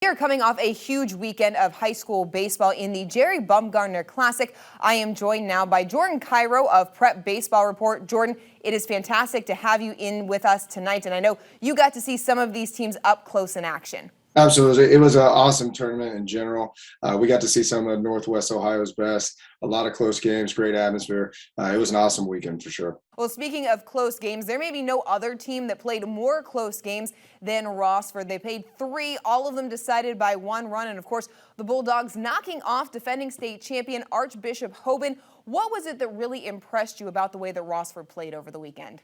are coming off a huge weekend of high school baseball in the Jerry Bumgarner Classic. I am joined now by Jordan Cairo of Prep Baseball Report. Jordan, it is fantastic to have you in with us tonight, and I know you got to see some of these teams up close in action. Absolutely. It was an awesome tournament in general. We got to see some of Northwest Ohio's best, a lot of close games, great atmosphere. It was an awesome weekend for sure. Well, speaking of close games, there may be no other team that played more close games than Rossford. They played 3, all of them decided by 1 run. And of course, the Bulldogs knocking off defending state champion Archbishop Hoban. What was it that really impressed you about the way that Rossford played over the weekend?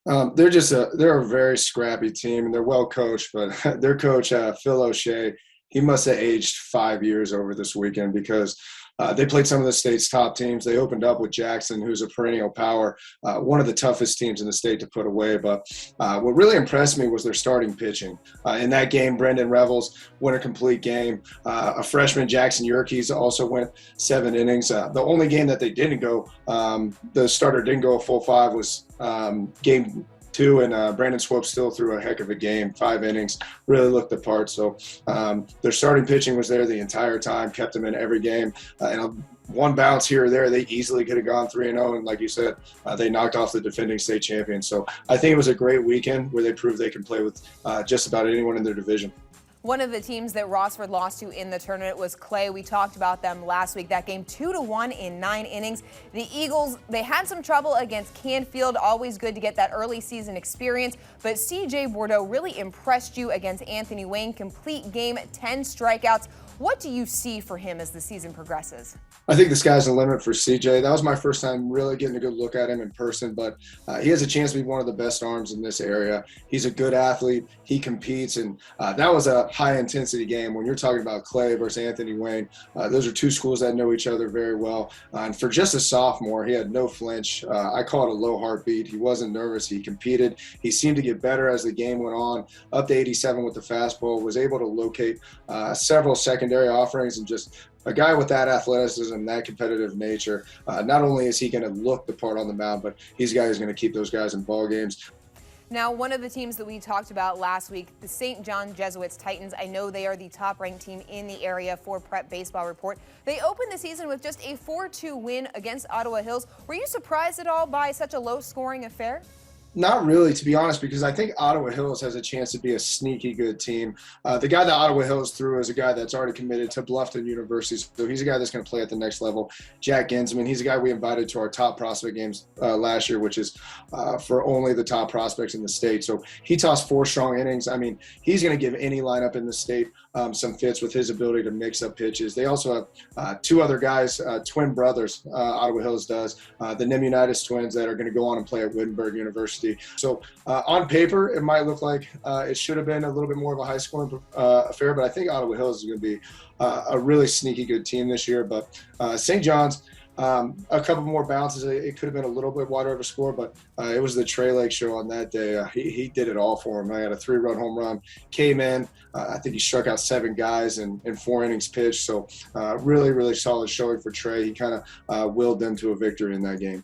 They're a very scrappy team, and they're well coached. But their coach, Phil O'Shea, he must have aged 5 years over this weekend because they played some of the state's top teams. They opened up with Jackson, who's a perennial power, one of the toughest teams in the state to put away. But what really impressed me was their starting pitching. In that game, Brendan Revels went a complete game. A freshman, Jackson Yerkes, also went 7 innings. The only game that they didn't go, the starter didn't go a full 5, was game 2, and Brandon Swope still threw a heck of a game, 5 innings, really looked the part. So their starting pitching was there the entire time, kept them in every game. And one bounce here or there, they easily could have gone 3-0. And like you said, they knocked off the defending state champions. So I think it was a great weekend where they proved they can play with just about anyone in their division. One of the teams that Rossford lost to in the tournament was Clay. We talked about them last week. That game 2-1 in 9 innings. The Eagles, they had some trouble against Canfield. Always good to get that early season experience. But CJ Bordeaux really impressed you against Anthony Wayne. Complete game, 10 strikeouts. What do you see for him as the season progresses? I think the sky's the limit for CJ. That was my first time really getting a good look at him in person, but he has a chance to be one of the best arms in this area. He's a good athlete. He competes, and that was a high-intensity game. When you're talking about Clay versus Anthony Wayne, those are 2 schools that know each other very well. And for just a sophomore, he had no flinch. I call it a low heartbeat. He wasn't nervous. He competed. He seemed to get better as the game went on, up to 87 with the fastball, was able to locate several secondary offerings, and just a guy with that athleticism, that competitive nature, not only is he going to look the part on the mound, but he's a guy who's going to keep those guys in ball games. Now, one of the teams that we talked about last week, the St. John Jesuits Titans, I know they are the top-ranked team in the area for Prep Baseball Report. They opened the season with just a 4-2 win against Ottawa Hills. Were you surprised at all by such a low-scoring affair? Not really, to be honest, because I think Ottawa Hills has a chance to be a sneaky good team. The guy that Ottawa Hills threw is a guy that's already committed to Bluffton University, so he's a guy that's going to play at the next level. Jack Ginsman, he's a guy we invited to our top prospect games last year, which is for only the top prospects in the state. So he tossed 4 strong innings. I mean, he's going to give any lineup in the state some fits with his ability to mix up pitches. They also have 2 other guys, twin brothers, Ottawa Hills does, the Nemunitis twins that are going to go on and play at Wittenberg University. So on paper, it might look like it should have been a little bit more of a high-scoring affair, but I think Ottawa Hills is going to be a really sneaky good team this year. But St. John's, a couple more bounces. It could have been a little bit wider of a score, but it was the Trey Lake show on that day. He did it all for him. I had a 3-run home run, came in. I think he struck out 7 guys in 4 innings pitched. So really, really solid showing for Trey. He kind of willed them to a victory in that game.